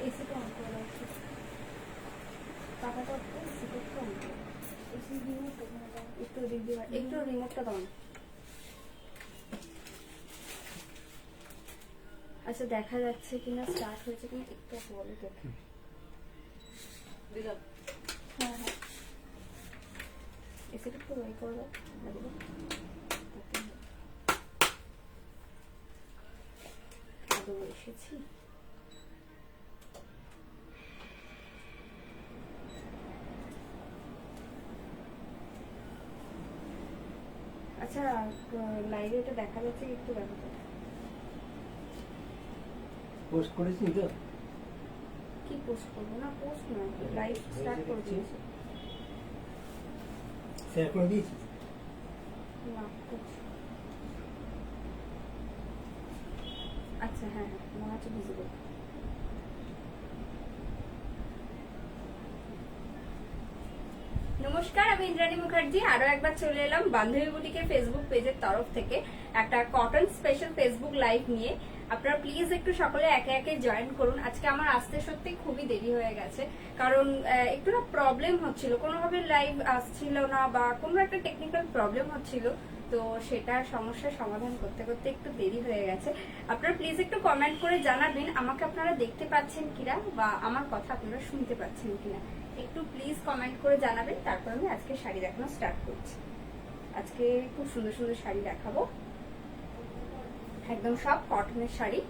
এসিটা অন করে রাখছি, টাকাটা এসিটা একটু অন করে এসি রিমোট একটু একটু রিমোটটা দাও। আচ্ছা দেখা যাচ্ছে কিনা, স্টার্ট হয়েছে কিনা একটু বলো দেখে দিলাম। হ্যাঁ হ্যাঁ এসিটা একটু ওই করে দাও। এসেছি আচ্ছা লাইভে এটা দেখা যাচ্ছে একটু ব্যাপারটা পোস্ট করেছি তো কি পোস্ট করবো না, পোস্ট না লাইভ স্টার্ট করে দিয়েছি, শেয়ার করে দিয়েছি না আচ্ছা হ্যাঁ হ্যাঁ মনে হচ্ছে ভিজিবল। নমস্কার, আমি ইন্দ্রাণী মুখার্জি আরো একবার চলে এলাম বান্ধবী বুটিকের ফেসবুক পেজের তরফ থেকে একটা কটন স্পেশাল ফেসবুক লাইভ নিয়ে। আপনারা প্লিজ একটু সকলে একে একে জয়েন করুন। আজকে আমার আসতে সত্যি খুবই দেরি হয়ে গেছে, কারণ একটু না প্রবলেম হচ্ছিল, কোনোভাবে লাইভ আসছিল না বা কোনো একটা টেকনিক্যাল প্রবলেম হচ্ছিল, তো সেটার সমস্যার সমাধান করতে করতে একটু দেরি হয়ে গেছে। আপনারা প্লিজ একটু কমেন্ট করে জানাবেন আমাকে আপনারা দেখতে পাচ্ছেন কিনা বা আমার কথা আপনারা শুনতে পাচ্ছেন কিনা, একটু প্লিজ কমেন্ট করে জানাবেন। তারপর আমি আজকে শাড়ি দেখানো স্টার্ট করছি। আজকে খুব সুন্দর সুন্দর শাড়ি দেখাবো, একদম সব কটনের শাড়ি।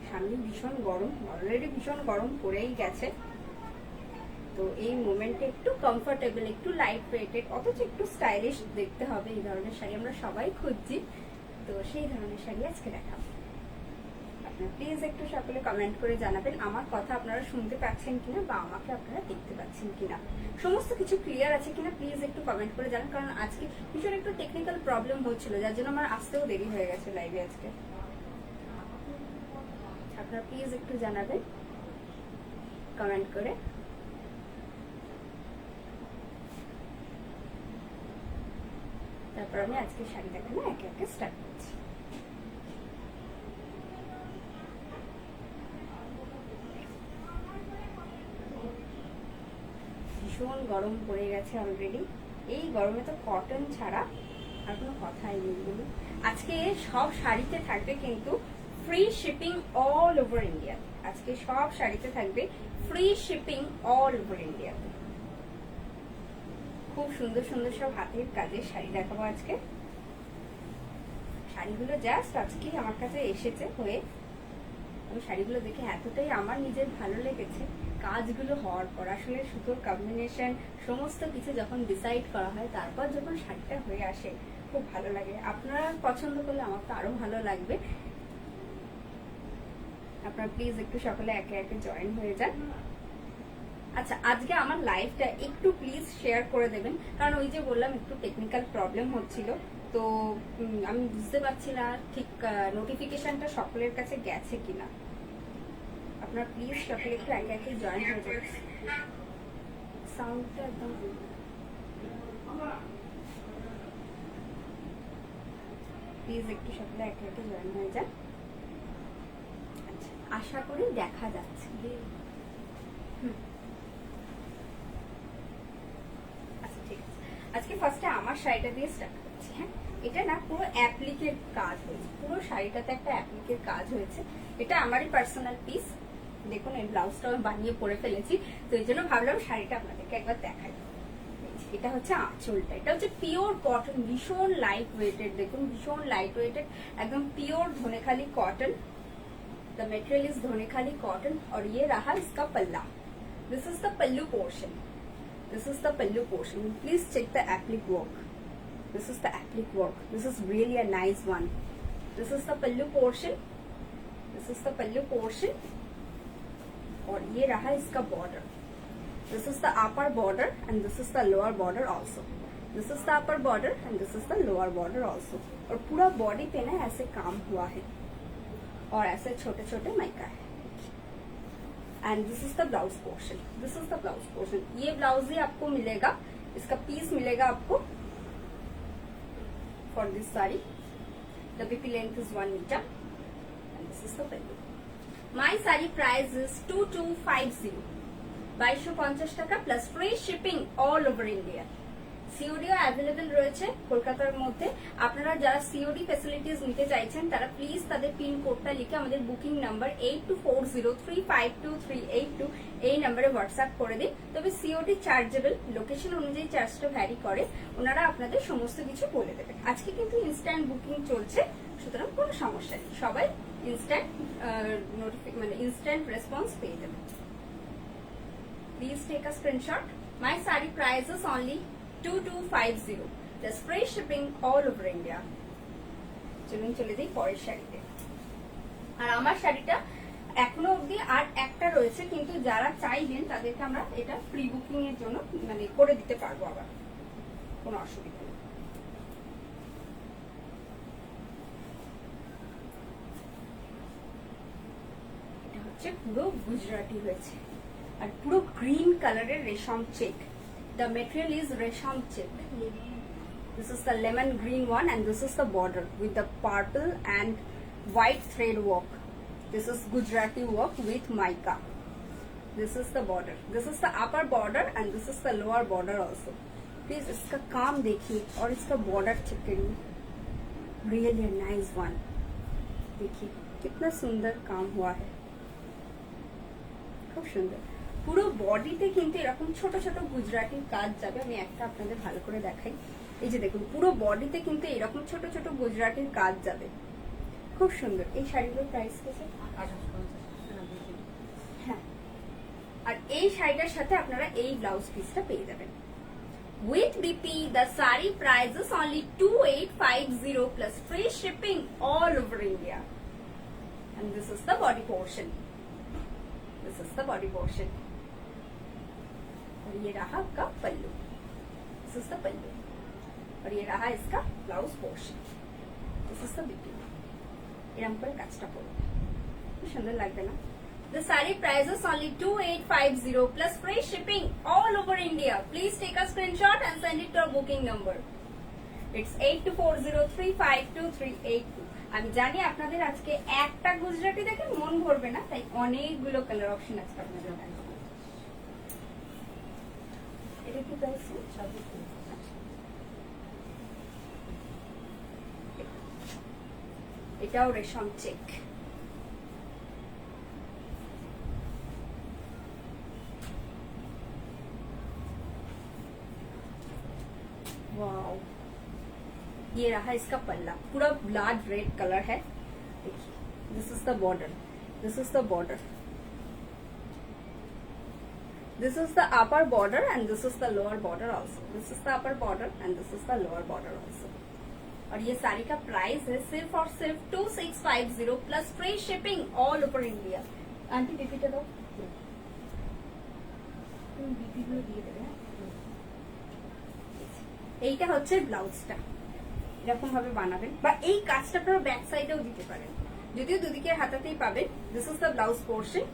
সামনে ভীষণ গরম, অলরেডি ভীষণ গরম পড়েই গেছে, তো এই মোমেন্টে একটু কমফোর্টেবল, একটু লাইট ওয়েটেড অথচ একটু স্টাইলিশ দেখতে হবে, এই ধরনের শাড়ি আমরা সবাই খুঁজছি, তো সেই ধরনের শাড়ি আজকে দেখাবো। আপনারা প্লিজ একটু সকলে কমেন্ট করে জানাবেন আমার কথা আপনারা শুনতে পাচ্ছেন কিনা বা আমাকে আপনারা দেখতে পাচ্ছেন কিনা, সমস্ত কিছু ক্লিয়ার আছে কিনা প্লিজ একটু কমেন্ট করে জানান, কারণ আজকে ভীষণ একটু টেকনিক্যাল প্রবলেম হচ্ছিল, যার জন্য আমার আসতেও দেরি হয়ে গেছে লাইভে আজকে। আপনারা প্লিজ একটু জানাবেন কমেন্ট করে। তারপর আমি আজকে শাড়ি দেখানো একে একে স্টার্ট করছি। ভীষণ গরম পড়ে গেছে অলরেডি, এই গরমে তো কটন ছাড়া আর কোনো কথাই নেই। আজকে সব শাড়িতে থাকবে কিন্তু free shipping all over India. আজকে সব শাড়িতে থাকবে free shipping all over India. খুব সুন্দর সুন্দর সব হাতের কাজের শাড়ি দেখাবো আজকে। শাড়িগুলো জাস্ট আজকেই আমার কাছে এসেছে হয়ে, আমি শাড়িগুলো দেখে এতটাই আমার নিজের ভালো লেগেছে। কাজগুলো হওয়ার পর আসলে সুতোর কম্বিনেশন সমস্ত কিছু যখন ডিসাইড করা হয়, তারপর যখন শাড়িটা হয়ে আসে খুব ভালো লাগে। আপনারা পছন্দ করলে আমার তো আরো ভালো লাগবে। আপনারা প্লিজ একটু সকলে একে একে জয়েন হয়ে যান। আচ্ছা আজকে আমার লাইভটা একটু প্লিজ শেয়ার করে দেবেন, কারণ ওই যে বললাম একটু টেকনিক্যাল প্রবলেম হচ্ছিল, তো আমি বুঝতে পারছি না ঠিক নোটিফিকেশনটা সকলের কাছে গেছে কিনা। আপনারা প্লিজ সকলে একটু একে একে জয়েন হয়ে যাবেন। সাউন্ডটা একদম প্লিজ একটু সকলে একে একে জয়েন হয়ে যান। আচ্ছা আশা করি দেখা যাচ্ছে। আচ্ছা ঠিক আছে, আজকে ফার্স্টে আমার শাড়িটা দিয়ে স্টার্ট করছি। হ্যাঁ, এটা না পুরো অ্যাপ্লিকের কাজ হয়েছে, পুরো শাড়িটাতে একটা অ্যাপ্লিকের কাজ হয়েছে। এটা আমারই পার্সোনাল পিস। দেখুন এই ব্লাউজটা আমি বানিয়ে পরে ফেলেছি, তো এই জন্য ভাবলাম শাড়িটা আপনাদেরকে একবার দেখাই। এটা হচ্ছে আঁচলটা, এটা হচ্ছে পিওর কটন, ভীষণ লাইট ওয়েটেড। দেখুন ভীষণ লাইট ওয়েটেড, একদম pure Dhanekhali cotton. The material is Dhanekhali cotton और ये रहा इसका पल्ला। This is the pallu portion, this is the pallu portion. Please check the applique work, this is the applique work, this is really a nice one. This is the pallu portion, this is the pallu portion और ये रहा इसका border. This is the upper border and this is the lower border also. This is the upper border and this is the lower border also. और पूरा body पे ना ऐसे काम हुआ है और ऐसे छोटे छोटे माइका है। And this is the blouse portion, this is the blouse portion. ये ब्लाउज ही आपको मिलेगा, इसका पीस मिलेगा आपको for this sari. The BP length is 1 meter and this is the pallu. My sari price is 2250, 2250 টাকা plus free shipping all over India. সিওডিও available রয়েছে কলকাতার মধ্যে। আপনারা যারা সিওডি ফ্যাসিলিটিস নিতে চাইছেন তারা প্লিজ তাদের পিন কোডটা লিখে আমাদের বুকিং নাম্বার 8240352382 এই নাম্বারে হোয়াটসঅ্যাপ করে দিন। তবে সিওডি চার্জেবল, লোকেশন অনুযায়ী চার্জটা ভ্যারি করে, ওনারা আপনাদের সমস্ত কিছু বলে দেবেন। আজকে কিন্তু ইনস্ট্যান্ট বুকিং চলছে, সুতরাং কোনো সমস্যা নেই, সবাই ইনস্ট্যান্ট মানে ইনস্ট্যান্ট রেসপন্স পেয়ে যাবেন। Please take a screenshot. My sari price is only 2250, plus free shipping all over India. চলুন চলে যাই পরের শাড়িতে। আর আমার শাড়িটা এখনো অবধি আর একটা রয়েছে, কিন্তু যারা চাইবেন তাদেরকে আমরা এটা প্রি বুকিং এর জন্য মানে করে দিতে পারবো, আবার কোনো অসুবিধা নেই। এটা হচ্ছে পুরো গুজরাটি হয়েছে আর পুরো গ্রিন কালারের রেশম check. The material is resham check. This is the lemon green one, and this is the border with the purple and white thread work. This is Gujarati work with mica. This is the border. This is the upper border and this is the lower border also. Please इसका काम देखिए और इसका border check करिए. Really a nice one. देखिए कितना सुंदर काम हुआ है, खूब सुंदर। পুরো বডিতে কিন্তু এরকম ছোট ছোট গুজরাটির কাজ যাবে। আমি একটা আপনাদের ভালো করে দেখাই। এই যে দেখুন, পুরো বডিতে কিন্তু এরকম ছোট ছোট গুজরাটির কাজ যাবে, খুব সুন্দর। এই শাড়িগুলোর প্রাইস কত? হ্যাঁ, আর এই শাড়িটার সাথে আপনারা এই ব্লাউজ পিসটা পেয়ে যাবেন with BP. The sari price is only 2850 plus free shipping all over India. And this is the body portion. This is the body portion. और ये रहा आपका पल्लू। This is the पल्लू। और ये रहा इसका blouse portion. This is the BP. এরকম করে কাজটা করবে, খুব সুন্দর লাগবে না? The saree price is only 2850 plus free shipping all over India. Please take a screenshot and send it to our booking number. It's 8240352382. আমি জানি আপনাদের আজকে একটা গুজরাটি দেখে মন ভরবে না, তাই অনেকগুলো কালার অপশন আজকে আপনাদের দেখাবো। এটা কি প্রাইস? এটাও রেশম চেক। वाओ, ये रहा इसका पल्ला, पूरा ब्लड रेड कलर है। देखिए, this is the border, this is the border, this is the upper border and this is the lower border also. This is the upper border and this is the lower border also. और ये साड़ी का price है सिर्फ और सिर्फ 2650 plus free shipping all over India. Aunty बीपीটা দাও, তুমি বিপি গুলো দিয়ে দেবে। এইটা হচ্ছে ব্লাউজটা, এরকম ভাবে বানাবেন, বা এই কাজটা আপনারা ব্যাক সাইডেও দিতে পারেন, যদিও দুদিকের হাতাতেই পাবেন। This is the blouse portion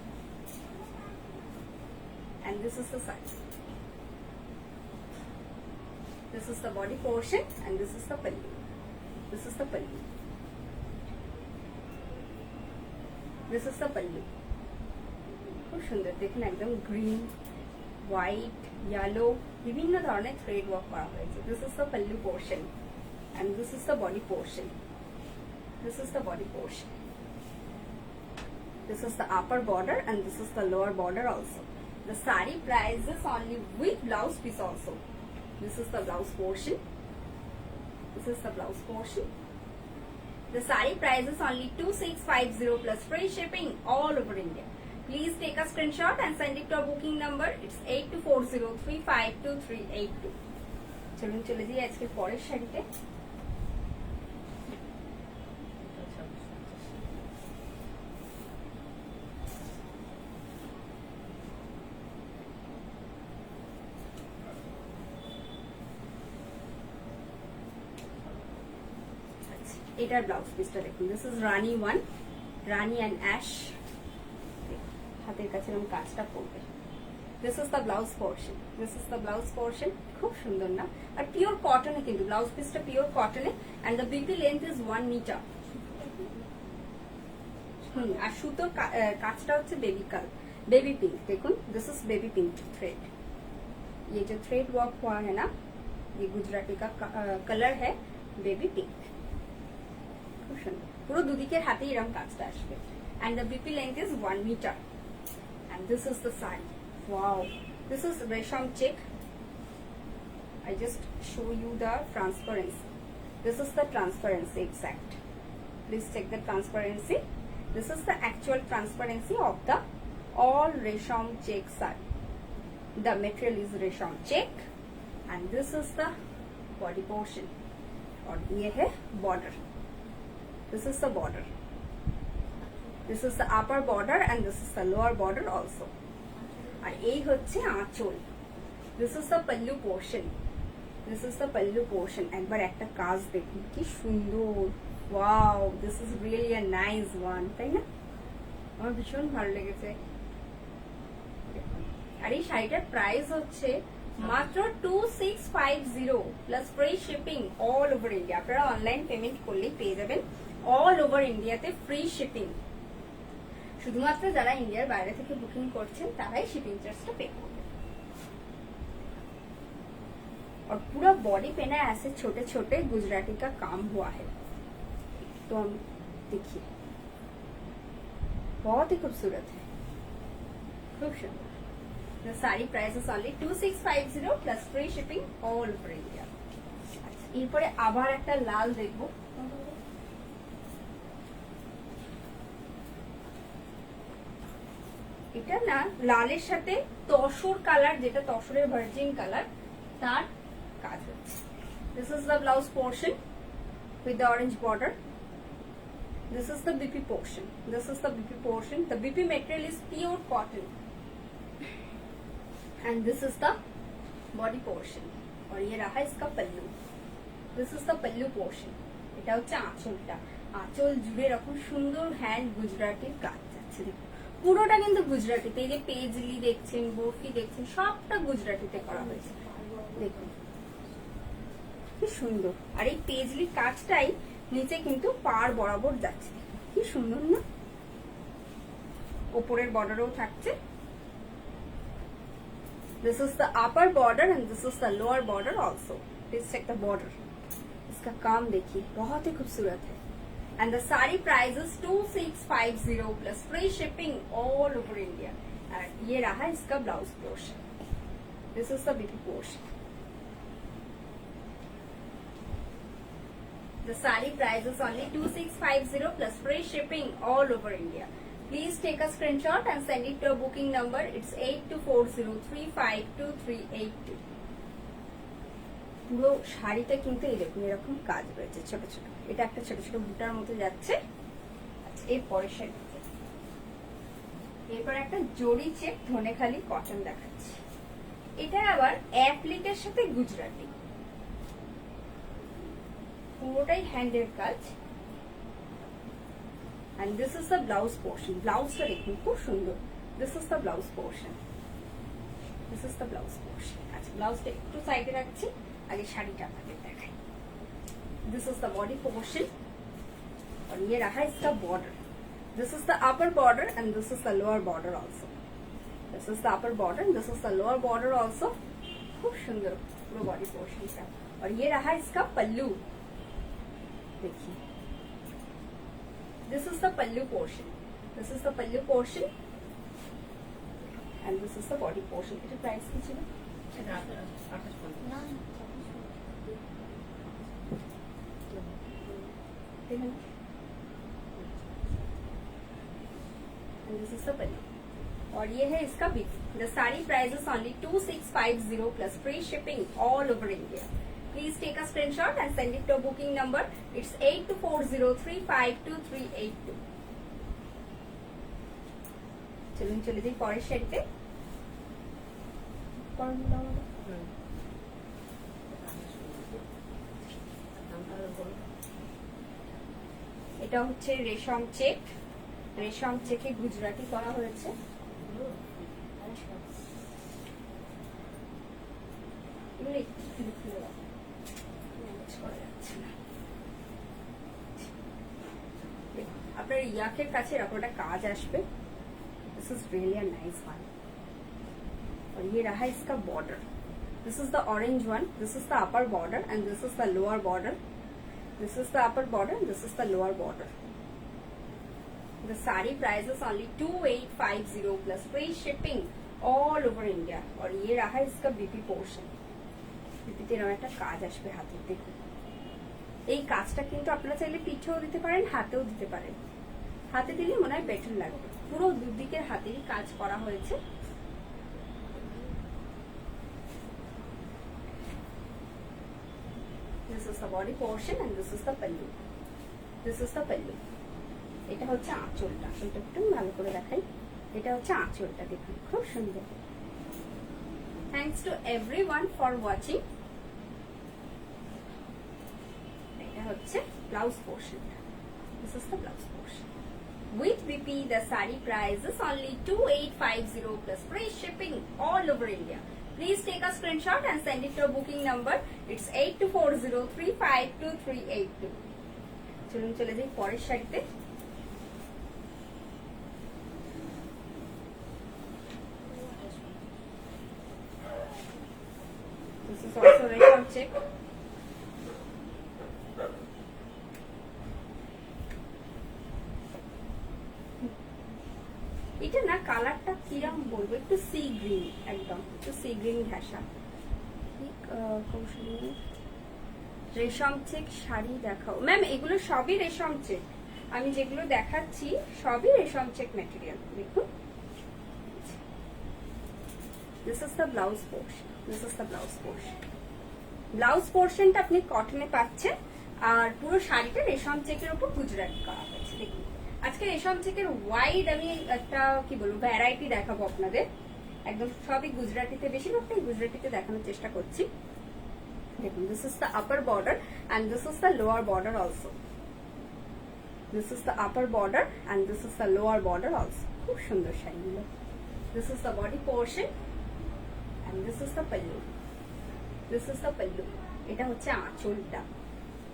and this is the side. This is the body portion and this is the pallu. This is the pallu. This is the pallu. খুব সুন্দর, দেখুন একদম গ্রিন, হোয়াইট, ইয়েলো, বিভিন্ন ধরনের থ্রেড ওয়ার্ক করা হয়েছে। This is the pallu portion and this is the body portion. This is the body portion. This is the upper border and this is the lower border also. The saree price is only with blouse piece also. This is the blouse portion. This is the blouse portion. The saree price is only 2650 plus free shipping all over India. Please take a screenshot and send it to our booking number. It's 8240352382. চলুন চলে যাই আজকে পরের শাড়িতে। এটার blouse পিসটা দেখুন। This is rani one, rani and ash. হাতের কাছে এরকম কাজটা করবে। This is the blouse portion. This is the blouse portion. খুব সুন্দর না? আর পিওর কটনে, কিন্তু ব্লাউজ পিসটা পিওর কটনে। And the BP length is 1 meter. আর সুতোর কাজটা হচ্ছে बेबी पिंक। देखो this is baby pink thread. ये जो थ्रेड वर्क हुआ है ना, ये गुजराती का कलर है बेबी पिंक। খুব সুন্দর, পুরো দুদিকের হাতে এরকম কাজটা আসবে। and the BP length is 1 meter and this is the sari। wow, this is resham check। I just show you the transparency। this is the transparency exact। please check the transparency। this is the actual transparency of the all resham check sari। the material is resham check and this is the body portion और ये है border। this is the border। this is the upper border and this is the lower border also। আর এই হচ্ছে আঁচল। this is the pallu portion। this is the pallu portion। একবার একটা কাজ দেখুন কি সুন্দর। wow, this is really a nice one, তাই না? আমার ভীষণ ভালো লেগেছে। আর এই শাড়িটার প্রাইস হচ্ছে মাত্র 2650 plus free shipping all over India. আপনারা অনলাইন পেমেন্ট করলেই পেয়ে যাবেন অল ওভার ইন্ডিয়াতে ফ্রি শিপিং। শুধুমাত্র যারা ইন্ডিয়ার বাইরে থেকে বুকিং করছেন তারাই শিপিং চার্জটা পে করবেন। और पूरा बॉडी पे ना ऐसे छोटे छोटे गुजराती का काम हुआ है। तो हम देखिए बहुत ही खूबसूरत है, खूब सुंदर। The saree price is only 2650 plus free shipping all over India। এরপরে আবার একটা লাল দেখবো। এটা না লালের সাথে তসর কালার, যেটা তসরের ভার্জিন কালার, তার কাজ হচ্ছে। This is the blouse portion with the orange border। This is the BP portion। this is the BP portion। the BP material is pure cotton and this is the body portion और ये रहा इसका पल्लू। this is the pallu portion। এটা হচ্ছে আঁচলটা। আঁচল জুড়ে এরকম সুন্দর হ্যান্ড গুজরাটির কাজ যাচ্ছে। দেখুন পুরোটা কিন্তু গুজরাটিতে। এই যে পেজলি দেখছেন, বরফি দেখছেন, সবটা গুজরাটিতে করা হয়েছে। দেখুন কি সুন্দর। আর এই পেজলি কাজটাই নিচে কিন্তু পাড় বরাবর যাচ্ছে। কি সুন্দর না? ওপরের বর্ডারও থাকছে। this is the upper border and this is the lower border also। please check the border। इसका काम देखिए बहुत ही खूबसूरत है। and the saree price is 2650 plus free shipping all over India। and ये रहा इसका blouse portion. this is the BP portion। the saree price is only 2650 plus free shipping all over India। please take a screenshot and send it to a booking number। it's 8240352382। পুরো শাড়িটা কিন্তু এরকম এরকম কাজ রয়েছে ছোট ছোট। এটা একটা ছোট ছোট বুটার মতো যাচ্ছে। এর পরের শাড়িতে এরপর একটা জড়ি চেক ধনেখালি কটন দেখাচ্ছি। এটা আবার অ্যাপ্লিকের সাথে গুজরাটি, পুরোটাই হ্যান্ডের কাজ। and this is the blouse portion। ব্লাউজটা দেখুন খুব সুন্দর। this is the blouse portion। this is the blouse portion। আচ্ছা ব্লাউজটা একটু সাইডে রাখছি, আগে শাড়িটা আপনাদের দেখাই। this is the body portion और ये रहा इसका border। this is the upper border and this is the lower border also। this is the upper border and this is the lower border also। खूब सुंदर पूरा बॉडी पोर्शन का। और ये रहा इसका पल्लू, देखिए this is the pallu portion। this is the pallu portion and this is the body portion। এটা প্রাইস কি ছিল? and this is the pallu और ये है इसका BP। the saree price is only 2650 plus free shipping all over India। please take a screenshot and send it to a booking number। it's 8240352382। চলুন চলে যাই পরের শাড়িতে। এটা হচ্ছে রেশম চেক। রেশম চেকে গুজরাটি করা হয়েছে। আপনার ইয়াকের কাছে এরকম একটা কাজ আসবে। This is really a nice one. और ये रहा इसका border. This is the orange one, this is the upper border and this is the lower border. This is the upper border, this is the lower border. The saree price is only 2850 plus free shipping all over India। और ये रहा इसका BP portion. बीपीতে এরকম একটা কাজ আসবে হাতে, দেখুন। এই কাজটা কিন্তু আপনারা চাইলে পিঠেও দিতে পারেন, হাতেও দিতে পারেন। হাতে দিলে মনে হয় বেটার লাগবে। পুরো দুদিকের হাতেরই কাজ করা হয়েছে। This is the body portion and this is the pallu। This is the pallu। এটা হচ্ছে আঁচলটা, এটা একটু ভালো করে দেখাই। এটা হচ্ছে আঁচলটা, দেখুন খুব সুন্দর। Thanks to everyone for watching. এটা হচ্ছে ব্লাউজ পোর্শনটা। This is the blouse portion. With BP, the saree price is only 2850 plus free shipping all over India. Please take a screenshot and send it to a booking number. It's 8240352382। চলুন চলে যাই পরের শাড়িতে। This is also resham check। এটা না কালারটা কিরম বলবো, একটু সি গ্রিন, একদম একটু সি গ্রিন ঘাসা। রেশম চেক শাড়ি দেখাও ম্যাম। এগুলো সবই রেশম চেক, আমি যেগুলো দেখাচ্ছি সবই রেশম চেক ম্যাটেরিয়াল। দেখুন, this is the blouse portion. This is the blouse portion. Blouse পোর্শনটা আপনি কটনে পাচ্ছেন, আর পুরো শাড়িটা রেশম চেকের উপর গুজরাটি করা হয়েছে। দেখুন, আজকে রেশম চেকের ওয়াইড আমি একটা কি বলবো ভ্যারাইটি দেখাবো আপনাদের। একদম সবই গুজরাটিতে, বেশিরভাগটাই গুজরাটিতে দেখানোর চেষ্টা করছি। দেখুন, this is the upper border and this is the lower border also. This is the upper border and this is the lower border also. খুব সুন্দর শাড়িগুলো। This is the body portion and this is the pallu। This is the pallu। এটা হচ্ছে আঁচলটা।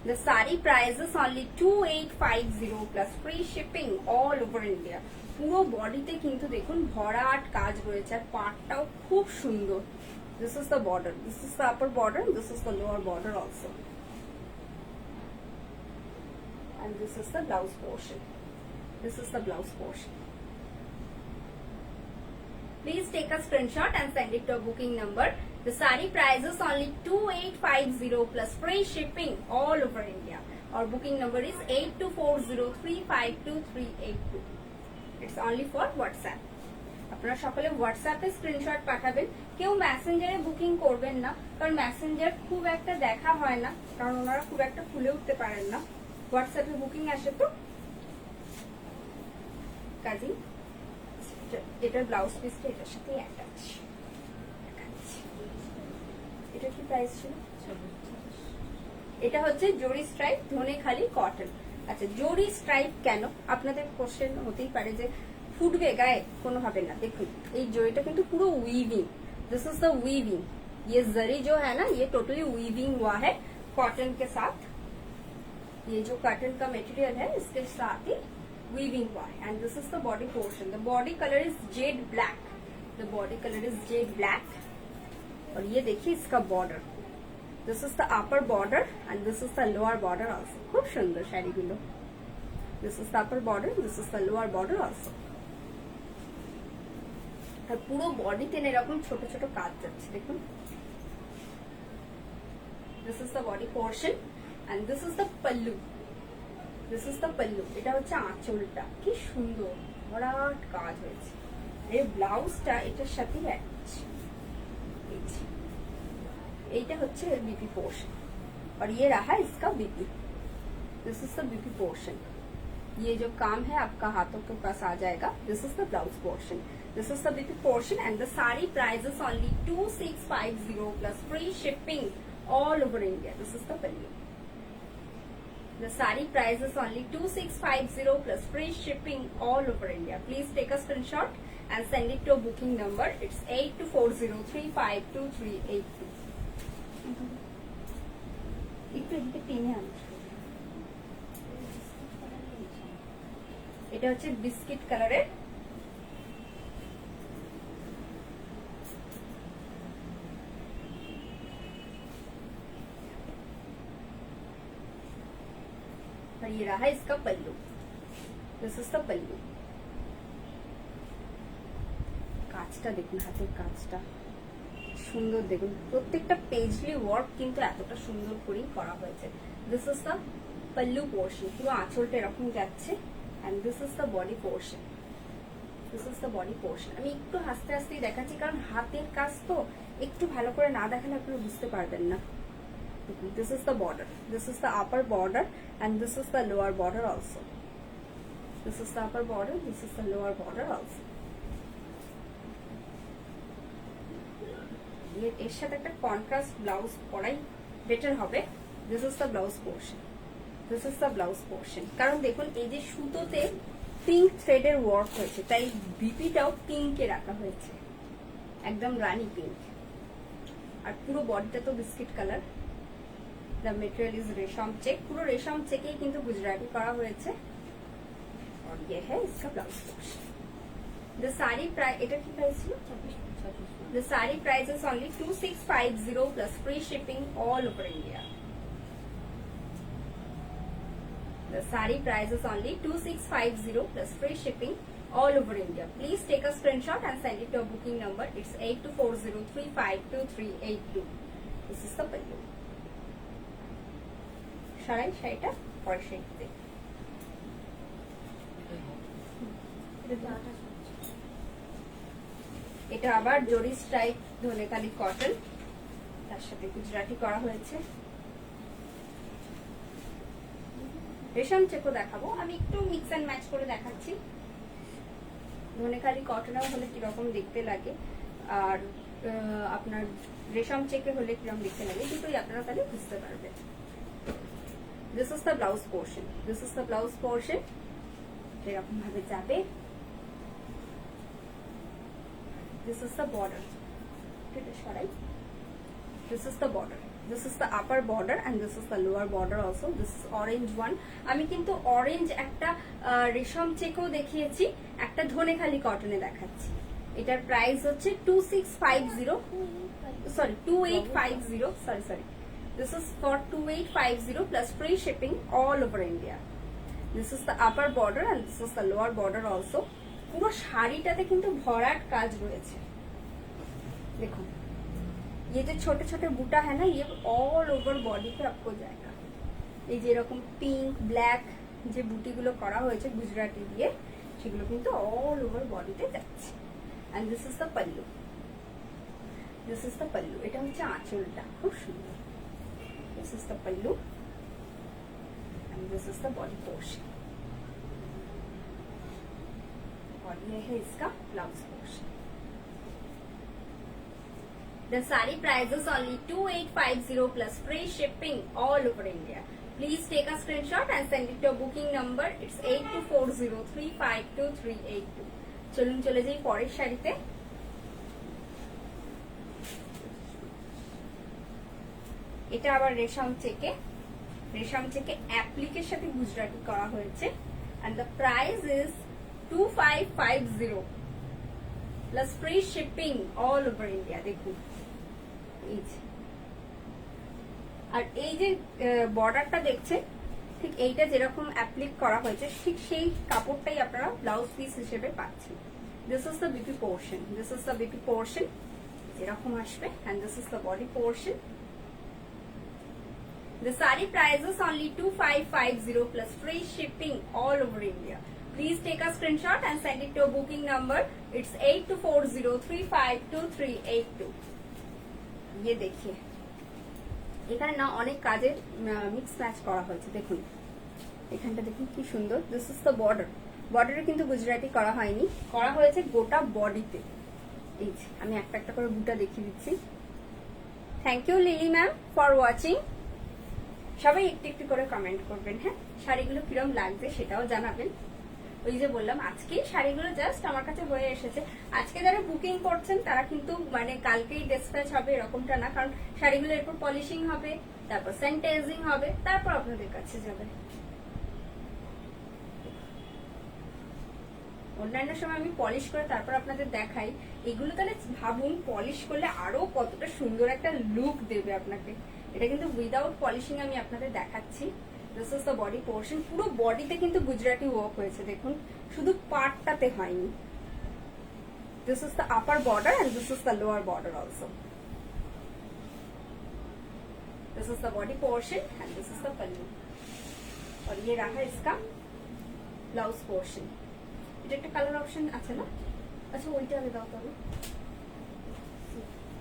The saree price is only 2850 plus free shipping all over India। পুরো বডিতে কিন্তু দেখুন ভরাট কাজ রয়েছে, আর পাটটাও খুব সুন্দর। This is the border, this is the upper border, this is the lower border also, and this is the blouse portion। This is the blouse portion। Please take a screenshot and send it to a booking number। The saree price is only 2850 plus free shipping all over India। Our booking number is 8240352382। It's only for WhatsApp। আপনারা সকলে হোয়াটসঅ্যাপে screenshot পাঠাবেন, কেউ মেসেঞ্জারে booking করবেন না, কারণ Messenger খুব একটা দেখা হয় না, কারণ ওনারা খুব একটা খুলে উঠতে পারেন না। হোয়াটসঅ্যাপে বুকিং আসে তো কাজী। এটার ব্লাউজ পিসটা এটার সাথে অ্যাটাচ। এটা কি প্রাইস ছিল? এটা হচ্ছে জরি স্ট্রাইপ ধনেখালি কটন। আচ্ছা, জরি স্ট্রাইপ কেন আপনাদের কোশ্চেন হতেই পারে যে ফুটবে গায়ে, কোনো হবে না। देखो এই জরিটা কিন্তু পুরো weaving. This is the weaving. ये जरी जो है ना, ये टोटली वीविंग हुआ है कॉटन के साथ। ये जो कॉटन का मटेरियल है इसके साथ ही वीविंग हुआ है। And this is the body portion. The body colour is jade black. The body colour is jade black. और ये देखिए इसका border. This is the upper border and this is the lower border also. खूब सुंदर শাড়িগুলো। This is the upper border, this is the lower border also. আর পুরো বডিতে এরকম ছোট ছোট কাজ যাচ্ছে, দেখুন। This is the body portion and this is the pallu. This is the pallu. এটা হচ্ছে আঁচলটা, কি সুন্দর ভরাট কাজ হয়েছে। এই ব্লাউজটা এটার সাথে অ্যাটাচ। এইটা হচ্ছে बीपी पोर्शन और ये रहा इसका BP. This is the BP portion. ये जो काम है आपका हाथों के पास आ जाएगा। This is the blouse portion. This is the BP portion and the saree price is only 2650 plus free shipping all over India। This is the pallu। The saree price is only 2650 plus free shipping all over India। Please take a screenshot and send it to a booking number। It's 8240352382। একটু এদিকে টেনে আনছি। এটা হচ্ছে biscuit কালারের। और ये रहा इसका पल्लू, दिस इज द पल्लू। কাজটা দেখুন, হাতের কাজটা সুন্দর দেখুন, প্রত্যেকটা পেজলি ওয়ার্ক কিন্তু এতটা সুন্দর করেই করা হয়েছে। This is the pallu portion, পুরো আঁচলটা এরকম যাচ্ছে। And this is the body portion, this is the body portion. আমি একটু আস্তে আস্তেই দেখাচ্ছি, কারণ হাতের কাজ তো একটু ভালো করে না দেখালে আপনারা বুঝতে পারবেন না। This is the border, this is the upper border, and this is the lower border also. This is the upper border, this is the lower border also. এর সাথে একটা কন্ট্রাস্ট ব্লাউজ পরাই বেটার হবে। This is the blouse portion, this is the blouse portion. কারণ দেখুন এই যে সুতোতে পিঙ্ক থ্রেডের ওয়ার্ক হয়েছে, তাই বিপিটাও পিঙ্কে রাখা হয়েছে, একদম রানী পিঙ্ক। আর পুরো বডিটা তো biscuit colour. The material is रेशम चेक, पूरा रेशम चेक ही किंतु गुजराती करा हुए थे। और ये है इसका blouse portion. The sari price, इधर की प्राइस है? The sari price is only 2650 plus free shipping all over India. The saree price is only 2650 plus free shipping all over India. Please take a screenshot and send it to our booking number. It's 8240352382. This is the pallu. সরাই শাড়িটা পরে শেখতে। এটা আবার জরি stripe Dhanekhali cotton, তার সাথে গুজরাটি করা হয়েছে। রেশম চেকও দেখাবো, আমি একটু মিক্স এন্ড ম্যাচ করে দেখাচ্ছি। ধনেখালি কটনও হলে কিরকম দেখতে লাগে, আর আপনার রেশম চেকে হলে কিরকম দেখতে লাগে, দুটোই আপনারা তাহলে বুঝতে পারবেন। This is the blouse portion. This is the blouse portion. এরকম ভাবে যাবে। This is the border. This is the border. This is the upper border and this is the lower border also. This is orange one. আমি কিন্তু orange একটা রেশম চেকও দেখিয়েছি, একটা ধনেখালি কটনে দেখাচ্ছি। এটার প্রাইস হচ্ছে 2650, sorry 2850, sorry This is for 2850 plus free shipping all over India. This is the upper border and this is the lower border also. পুরো শাড়িটাতে কিন্তু ভরাট কাজ রয়েছে। দেখুন ये जो छोटे छोटे बूटा है ना, ये ऑल ओवर बॉडी पे आपको जाएगा। এই যে এরকম পিঙ্ক ব্ল্যাক যে বুটিগুলো করা হয়েছে গুজরাটি দিয়ে, সেগুলো কিন্তু অল ওভার বডিতে যাচ্ছে। And this is the pallu, this is the pallu. এটা হচ্ছে আঁচলটা, খুব সুন্দর। This is the pallu and this is the body portion. और ये है इसका blouse portion. The saree price is only 2850 plus free shipping all over India. Please take a screenshot and send it to a booking number. It's 8240352382. চলুন চলে যাই পরের শাড়িতে। এটা আবার রেশম চেকে, রেশম চেকে অ্যাপ্লিকের সাথে গুজরাটি করা হয়েছে। and the price is 2550 plus free shipping all over India. দেখুন আর এই যে বর্ডারটা দেখছেন, ঠিক এইটা যেরকম অ্যাপ্লিক করা হয়েছে ঠিক সেই কাপড়টাই আপনারা ব্লাউজ পিস হিসেবে পাচ্ছেন। This is the BP portion, this is the BP portion, এরকম আসবে। and this is the body portion. The saree price is only 2550 plus free shipping all over India. Please take a screenshot and send it to a booking number. It's 8240352382. ये देखिए এখানে না অনেক কাজের mix match করা হয়েছে। দেখুন এখানটা দেখুন কি সুন্দর। দিস ইজ দ্য বর্ডার, বর্ডারে কিন্তু গুজরাটি করা হয়নি, করা হয়েছে গোটা বডিতে। এই যে আমি একটা একটা করে বুটা দেখিয়ে দিচ্ছি। Thank you Lily ma'am for watching. সবাই একটু একটু করে কমেন্ট করবেন, হ্যাঁ শাড়িগুলো কিরম লাগবে সেটাও জানাবেন। ওই যে বললাম আজকে শাড়িগুলো জাস্ট আমার কাছে হয়ে এসেছে। আজকে যারা বুকিং করছেন তারা কিন্তু মানে কালকেই ডিসপ্যাচ হবে এরকমটা না, কারণ শাড়িগুলো এরপর পলিশিং হবে, তারপর স্যানিটাইজিং হবে, তারপর আপনাদের কাছে যাবে। অন্যান্য সময় আমি পলিশ করে তারপর আপনাদের দেখাই, এগুলো তাহলে ভাবুন পলিশ করলে আরো কতটা সুন্দর একটা লুক দেবে আপনাকে। এটা কিন্তু উইদাউট পলিশিং আমি আপনাদের দেখাচ্ছি। This is the body portion, পুরো বডিতে কিন্তু গুজরাটি ওয়ার্ক হয়েছে, দেখুন শুধু পার্টটাতে হয়নি। This is the upper border and this is the lower border also. This is the body portion and this is the pallu, और ये रहा इसका ब्लाउज पोर्शन। এটা একটা কালার অপশন আছে না? আচ্ছা ওইটা আগে দাও তবে।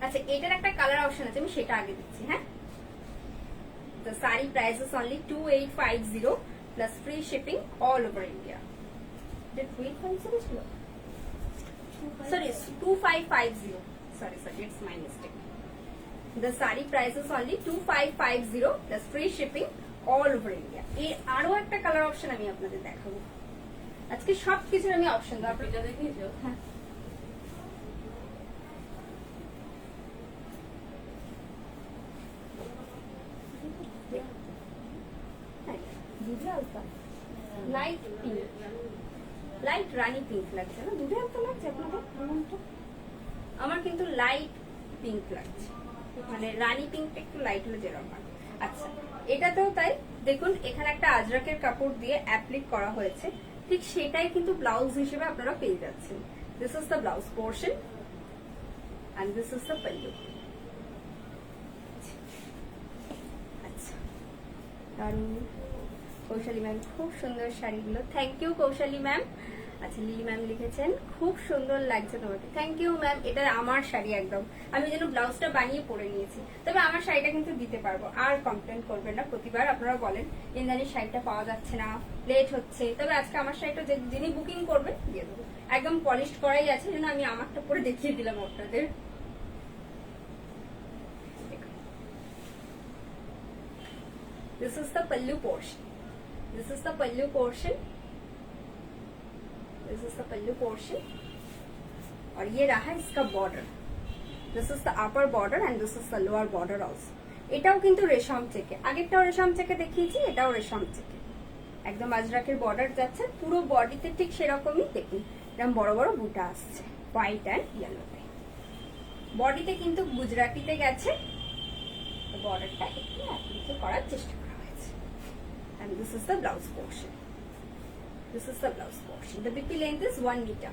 আচ্ছা এটার একটা কালার অপশন আছে, আমি সেটা আগে দিচ্ছি। হ্যাঁ, the saree price is only 2850 plus free shipping all over India. Did 2850 ছিল? Sorry, 2550. Sorry, it's my mistake. The saree price is only 2550 plus free shipping all over India. এর আরো একটা কালার অপশন আমি আপনাদের দেখাবো। আজকে সবকিছুর আমি অপশন দেবো। এটা দেখিয়েছো? হ্যাঁ, দুধে হালকা লাইট পিঙ্ক, লাইট রানি পিঙ্ক লাগছে না? দুধে হালকা লাগছে আপনাদের? আমার কিন্তু লাইট পিঙ্ক লাগছে, মানে রানি পিঙ্কটা একটু লাইট হলে যেরকম হয়। আচ্ছা এটাতেও তাই, দেখুন এখানে একটা আজরাকের কাপড় দিয়ে অ্যাপ্লিক করা হয়েছে, ঠিক সেটাই কিন্তু ব্লাউজ হিসেবে আপনারা পেয়ে যাচ্ছেন। This is the blouse portion and this is the pallu. আচ্ছা দারুণ, কৌশালী ম্যাম খুব সুন্দর শাড়িগুলো, থ্যাংক ইউ কৌশালী ম্যাম। আচ্ছা লিলি ম্যাম লিখেছেন খুব সুন্দর লাগছে তোমাকে, থ্যাংক ইউ ম্যাম। এটা আমার শাড়ি একদম, আমি যেন ব্লাউজটা বানিয়ে পরে নিয়েছি। তবে আমার শাড়িটা কিন্তু দিতে পারবো, আর কমপ্লেন করবেন না। প্রতিবার আপনারা বলেন ইন্দ্রাণীর শাড়িটা পাওয়া যাচ্ছে না, লেট হচ্ছে, তবে আজকে আমার শাড়িটা যিনি বুকিং করবেন দিয়ে দেবো, একদম পলিশ করাই আছে, যেন আমি আমারটা পরে দেখিয়ে দিলাম আপনাদের। This is the pallu portion. This is the pallu portion. This is the pallu portion. और ये रहा इसका border. This is the upper border and this is the lower border also. এটাও কিন্তু রেশম চেকে, আগেরটাও রেশম চেকে দেখিয়েছি, এটাও রেশম চেকে, একদম আজরাকের বর্ডার যাচ্ছে পুরো বডিতে, ঠিক সেরকমই দেখুন এরকম বড় বড় বুটা আসছে হোয়াইট অ্যান্ড ইয়েলোতে। বডিতে কিন্তু গুজরাটিতে গেছে, বর্ডারটা একটু অ্যাপ্লিকে করার চেষ্টা করা হয়েছে। And this is the blouse portion. This is the blouse portion. The BP length is 1 meter.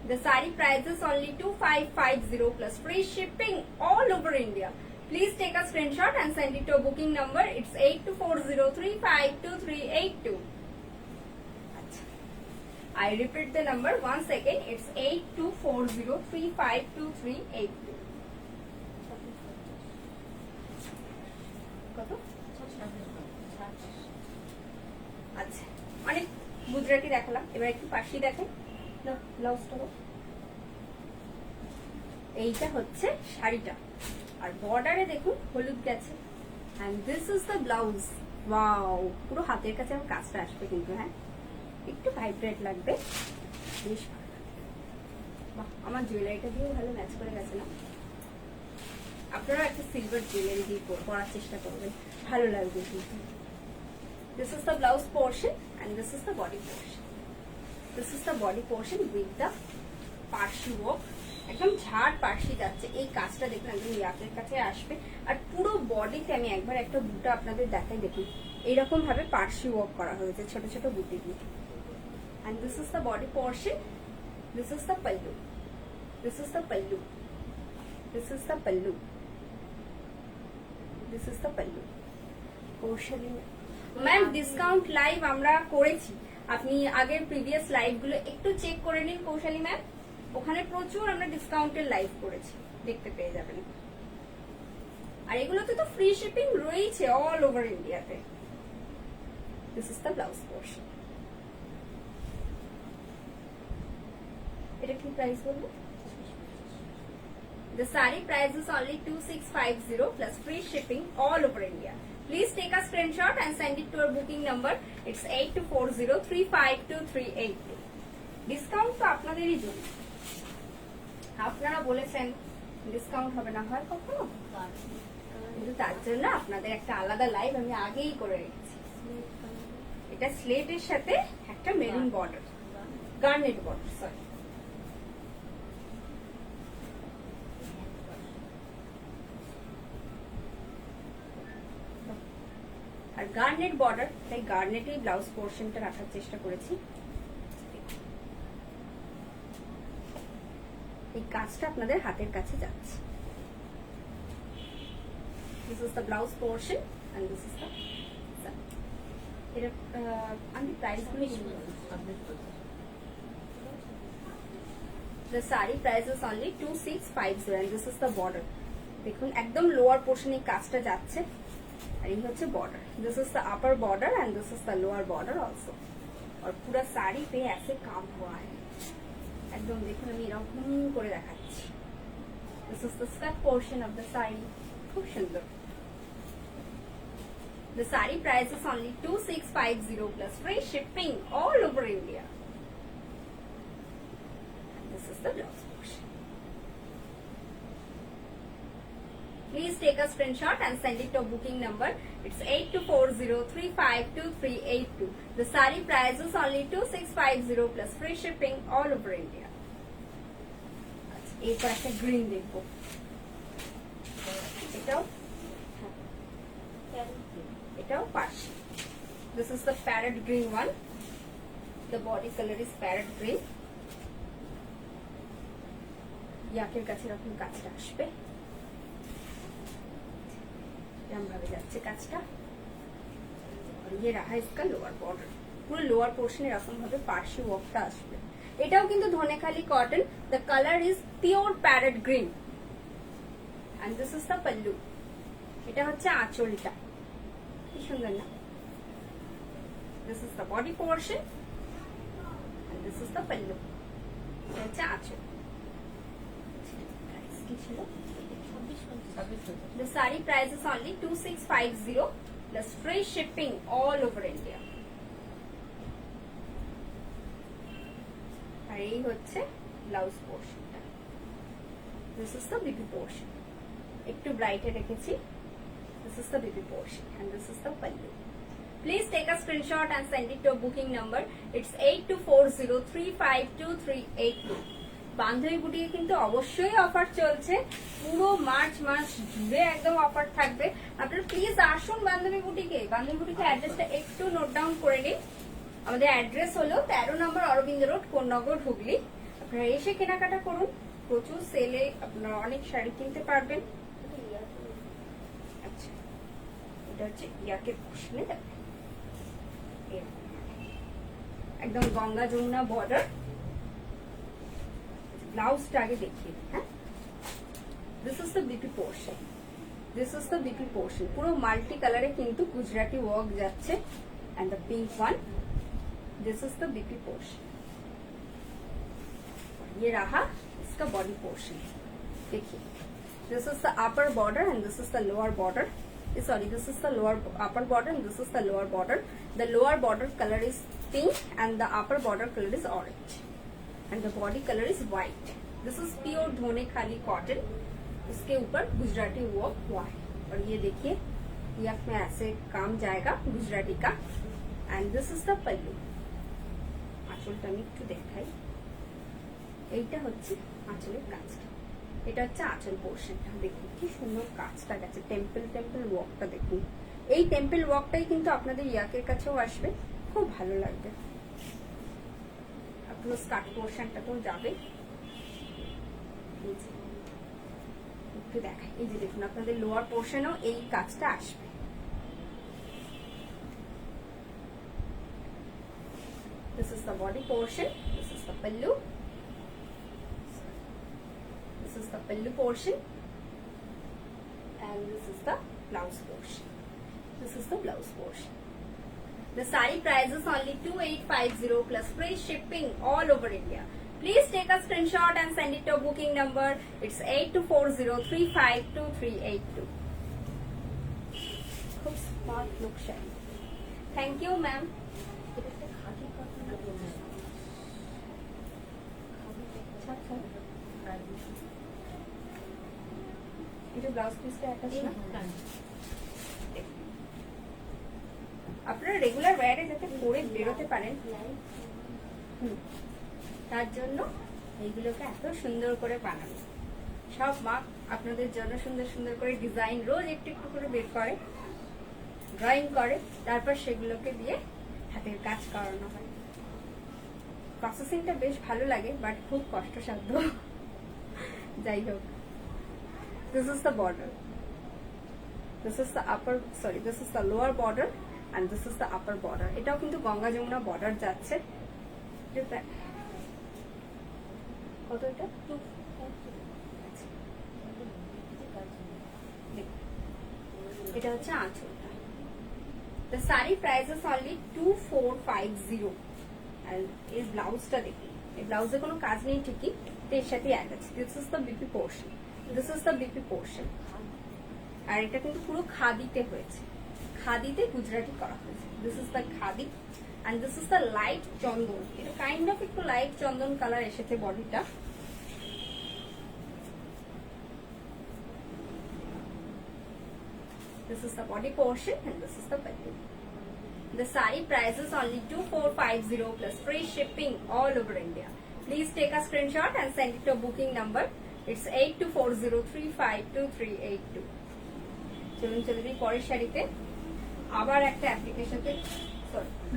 The saree price is only 2550 plus free shipping all over India. Please take a screenshot and send it to a booking number. It's 8240352382. I repeat the number once again. It's 8240352382. কত? আচ্ছা অনেক গুজরাটি দেখালাম, এবার একটু পাশি দেখেন। ব্লাউজটা এইটা হচ্ছে শাড়িটা, আর বর্ডারে দেখুন হলুদ গেছে। And this is the blouse. Wow, পুরো হাতের কাছে আমার কাজটা আসবে কিন্তু, হ্যাঁ একটু ভাইব্রেট লাগবে, বেশ ভালো লাগবে। বাহ, আমার জুয়েলারিটা দিয়েও ভালো ম্যাচ করে গেছে না? আপনারা একটা সিলভার জুয়েলারি দিয়ে পরার চেষ্টা করবেন, ভালো লাগবে কিন্তু। This is the blouse portion and this is the body portion. This is the body portion with the Parsi work, একদম ঝাড় পার্সি যাচ্ছে। এই কাজটা দেখুন একদম ইয়াকের কাছে আসবে, আর পুরো বডিতে আমি একবার একটা বুটা আপনাদের দেখাই, দেখুন এইরকম ভাবে পার্সি ওয়ার্ক করা হয়েছে ছোট ছোট বুটি দিয়ে। And this is the body portion. This is the pallu. This is the pallu. This is the pallu. This is the pallu. কৌশলী ম্যাম ডিসকাউন্ট লাইভ আমরা করেছি, আপনি আগের প্রিভিয়াস লাইভ গুলো একটু চেক করে নিন কৌশলী ম্যাম, ওখানে প্রচুর আমরা ডিসকাউন্টের লাইভ করেছি, দেখতে পেয়ে যাবেন। আর এগুলোতে তো ফ্রি শিপিং রয়েছে অল ওভার ইন্ডিয়াতে। This is the blouse portion. এটা কি প্রাইস বলবো? The saree price is only 2650 plus free shipping all over India. Please take a screenshot and send it to our booking number. It's 8240352382. Discount তো আপনাদেরই জন্য, আপনারা বলেছেন discount হবে না, হয় কখনো? কিন্তু তার জন্য আপনাদের একটা আলাদা লাইভ আমি আগেই করে রেখেছি। এটা স্লেটের সাথে একটা maroon border, garnet border, sorry আর গার্নেট বর্ডার, তাই গার্নেটেই ব্লাউজ পোর্শনটা রাখার চেষ্টা করেছি। এই কাজটা আপনাদের হাতের কাছে যাচ্ছে। This is the blouse portion and this is the এটা আমি প্রাইস গুলো The saree price is only 2650 and this is the border. দেখুন একদম লোয়ার পোর্শনে কাজটা যাচ্ছে আর এই হচ্ছে border. This is the upper border and this is the lower border also. और पूरा साड़ी पे ऐसे काम हुआ है, একদম দেখুন আমি এরকম করে দেখাচ্ছি। This is the skirt portion of the saree, খুব সুন্দর। The saree price is only 2650 plus free shipping all over India. And this is the blouse portion. Please take a screenshot and send it to booking number. It's 8240352382. The saree price is only 2650 plus free shipping all over India. एक ऐसे green देखो, এটাও পাশে। This is the parrot green one. The body color is parrot green. ইয়াকের কাছে এরকম কাজটা আসবে, এরকম ভাবে যাচ্ছে কাজটা। ये रहा इसका लोअर बॉर्डर, পুরো লোয়ার পোর্শনে এরকম ভাবে পার্শি ওয়ার্কটা আসবে। এটাও কিন্তু Dhanekhali cotton. The colour is pure parrot green and this is the pallu. এটা হচ্ছে আঁচলটা, কি সুন্দর না। This is the body portion and this is the pallu. এটা হচ্ছে আঁচল। কি ছিল? The saree price is only 2650 plus free shipping all over India. আর এই হচ্ছে ব্লাউজ পোর্শনটা। This is the BB portion. একটু ব্রাইটে রেখেছি। This is the BB portion and this is the pallu. Please take a screenshot and send it to a booking number. It's 8240352382. বান্ধবী বুটিকে কিন্তু অবশ্যই offer চলছে, পুরো মার্চ মাস জুড়ে একদম অফার থাকবে। আপনারা প্লিজ আসুন বান্ধবী বুটিকে। বান্ধবী বুটিকে অ্যাড্রেসটা একটু নোট ডাউন করে নিন। আমাদের অ্যাড্রেস হলো 13 নম্বর অরবিন্দ রোড, কোন্নগর, হুগলি। আপনারা এসে কেনাকাটা করুন, প্রচুর সেলে আপনারা অনেক শাড়ি কিনতে পারবেন। আচ্ছা, এটা হচ্ছে ইয়াকের পোর্শনে যাবে, একদম গঙ্গা যমুনা বর্ডার। ব্লাউজটা আগে দেখিয়ে দিই। হ্যাঁ, this is the BP portion, this is the BP portion. পুরো মাল্টি কালারে কিন্তু গুজরাটি ওয়ার্ক যাচ্ছে and the pink one. This is the BP portion. ये रहा इसका बॉडी पोर्शन। देखिए, this is the upper border and this is the lower border. Sorry, this is the lower upper border and this is the lower border. The lower border colour is pink and the upper border colour is orange and the body colour is white. This is pure Dhonekhali cotton, इसके ऊपर Gujarati work हुआ है। और ये देखिए, यक में ऐसे काम जाएगा गुजराती का एंड दिस इज द पल्लू। আঁচলটা আমি একটু দেখাই। এইটা হচ্ছে আঁচলের কাজটা, এটা হচ্ছে আঁচল পোর্শনটা। দেখুন কি সুন্দর কাজটা গেছে, টেম্পল টেম্পল ওয়ার্কটা দেখুন। এই টেম্পল ওয়ার্কটাই কিন্তু আপনাদের ইয়াকের কাছেও আসবে, খুব ভালো লাগবে। আপনার স্কার্ট পোর্শনটাতেও যাবে। একটু দেখাই, এই যে দেখুন আপনাদের লোয়ার পোর্শনেও এই কাজটা আসবে। This is the body portion. This is the pallu. This is the pallu portion, and this is the blouse portion. This is the blouse portion. The saree price is only 2850 plus free shipping all over India. Please take a screenshot and send it to a booking number. It's 8240352382. खूब smart look shine. Thank you, ma'am. এটা blouse পিসটা attach না, আপনারা regular ওয়্যারে যাতে পরে বেরোতে পারেন। তার জন্য এইগুলোকে এত সুন্দর করে বানানো। সব মা আপনাদের জন্য সুন্দর সুন্দর করে ডিজাইন রোজ একটু একটু করে বের করে, ড্রয়িং করে, তারপর সেগুলোকে দিয়ে হাতের কাজ করানো হয়। প্রসেসিংটা বেশ ভালো লাগে, বাট খুব কষ্টসাধ্য। যাই হোক, this is the border, this is the upper, sorry, this is the lower border and this is the upper border. এটাও কিন্তু গঙ্গা যমুনা বর্ডার যাচ্ছে। কত এটা? এটা হচ্ছে আঁচলটা। The saree price is only 2450 আর এই ব্লাউজটা দেখুন, এই ব্লাউজে কোনো কাজ নেই ঠিকই, এর সাথে অ্যাড আছে। This is the BP portion, this is the BP portion. আর এটা কিন্তু পুরো খাদিতে হয়েছে, খাদিতে গুজরাটি করা হয়েছে। This is the khadi and this is the light chandan. এটা কাইন্ড অফ একটু লাইট চন্দন কালার এসেছে বডিটা। This is the body portion and this is the pallu. The saree price is only 2450 plus free shipping all over India. Please take a screenshot and send it to a booking number. It's 8240352382. চলুন চলুন পরের শাড়িতে আবার একটা অ্যাপ্লিকেশনতে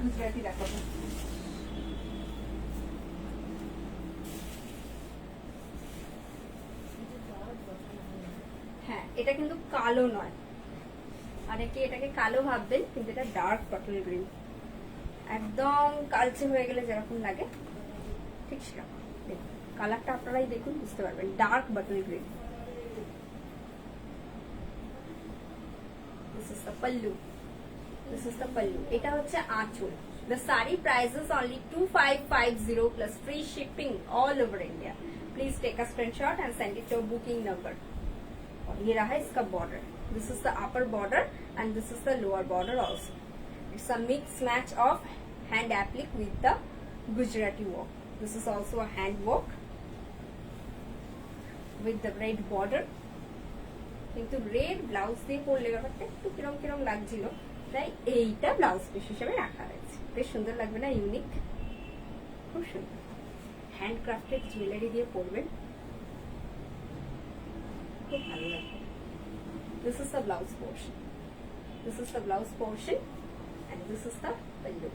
গুজরাটি দেখাবো। হ্যাঁ, এটা কিন্তু কালো নয়, অনেকে এটাকে কালো ভাববেন, কিন্তু এটা ডার্ক বটল গ্রিন, একদম কালচে হয়ে গেলে যেরকম লাগে ঠিক সেরকম। দেখুন কালারটা আপনারাই দেখুন, বুঝতে পারবেন, dark bottle green. This is the pallu. This is the pallu. এটা হচ্ছে আঁচল। The saree price is only 2550 plus free shipping all over India. Please take a screenshot and send it to a booking number. और ये रहा इसका border. This is the upper border and this is the lower border also. It's a mix match of hand applique with the Gujarati work. This is also a hand work with the red border. কিন্তু red blouse দিয়ে পরলে ব্যাপারটা একটু কিরম কিরম লাগছিল, তাই এইটা ব্লাউজ পিস হিসেবে রাখা হয়েছে। বেশ সুন্দর লাগবে না? ইউনিক, খুব সুন্দর। হ্যান্ডক্রাফটেড জুয়েলারি দিয়ে পরবেন, খুব ভালো লাগবে। This is the blouse portion. This is the blouse portion and this is the pallu.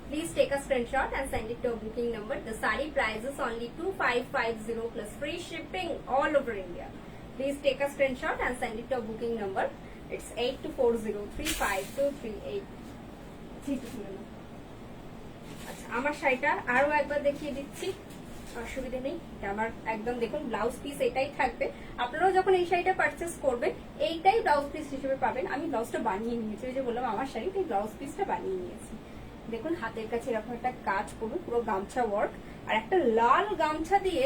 Please take a screenshot and send it to a booking number. The saree price is only 2550 plus free shipping all over India. Please take a screenshot and send it to a booking number. It's 8240352383. আচ্ছা, আমার শাড়িটা আরো একবার দেখিয়ে দিচ্ছি, অসুবিধা নেই। আমার একদম দেখুন ব্লাউজ পিস এটাই থাকবে। আপনারাও যখন এই শাড়িটা পারচেস করবেন এইটাই ব্লাউজ পিস হিসেবে পাবেন। আমি ব্লাউজটা বানিয়ে নিয়েছি, ওই যে বললাম আমার শাড়িতে ব্লাউজ পিসটা বানিয়ে নিয়েছি। দেখুন হাতের কাছে এরকম একটা কাজ করুন, পুরো গামছা ওয়ার্ক, আর একটা লাল গামছা দিয়ে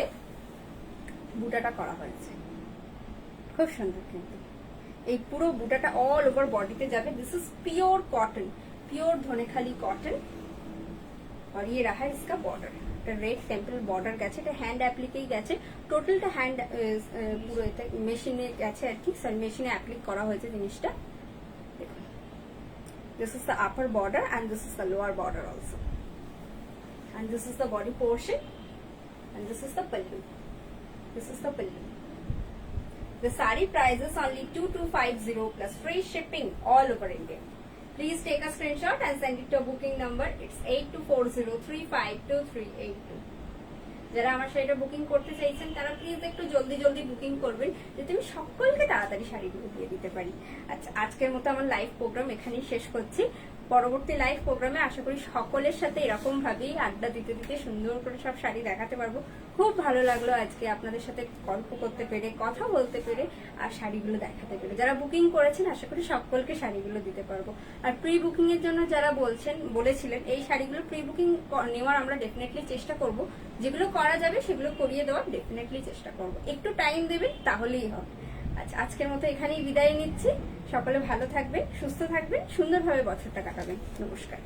বুটাটা করা হয়েছে, খুব সুন্দর। কিন্তু এই পুরো বুটাটা অল ওভার বডিতে যাবে। This is pure cotton, pure Dhanekhali cotton. আর ये रहा इसका बॉर्डर, এটা রেড টেম্পল বর্ডার গেছে, এটা হ্যান্ড অ্যাপ্লিকেই গেছে। টোটালটা হ্যান্ড পুরো এটা মেশিনে গেছে আর কি, সরি মেশিনে অ্যাপ্লিক করা হয়েছে জিনিসটা। দেখুন this is the upper border and this is the lower border also, and this is the body portion and this is the pallu. This is the pallu. The saree price is only 2250 plus free shipping all over India. Please take a screenshot and send it to a booking number. It's 8240352382. যারা আমার শাড়িটা booking করতে চাইছেন তারা please একটু জলদি জলদি booking করবেন, যাতে আমি সকলকে তাড়াতাড়ি শাড়িগুলো দিয়ে দিতে পারি। আচ্ছা, আজকের মতো আমার লাইভ প্রোগ্রাম এখানেই শেষ করছি। পরবর্তী লাইভ প্রোগ্রামে আশা করি সকলের সাথে এরকম ভাবেই আড্ডা দিতে দিতে সুন্দর করে সব শাড়ি দেখাতে পারবো। খুব ভালো লাগলো আজকে আপনাদের সাথে গল্প করতে পেরে, কথা বলতে পেরে, আর শাড়িগুলো দেখাতে পেরে। যারা বুকিং করেছেন আশা করি সকলকে শাড়িগুলো দিতে পারবো। আর প্রি বুকিং এর জন্য যারা বলেছিলেন এই শাড়িগুলো প্রি বুকিং নেওয়ার আমরা ডেফিনেটলি চেষ্টা করব। যেগুলো করা যাবে সেগুলো করিয়ে দেওয়ার ডেফিনেটলি চেষ্টা করব। একটু টাইম দেবেন তাহলেই হবে। আচ্ছা, আজকের মতো এখানেই বিদায় নিচ্ছি। সকলে ভালো থাকবেন, সুস্থ থাকবেন, সুন্দরভাবে বছরটা কাটাবেন। নমস্কার।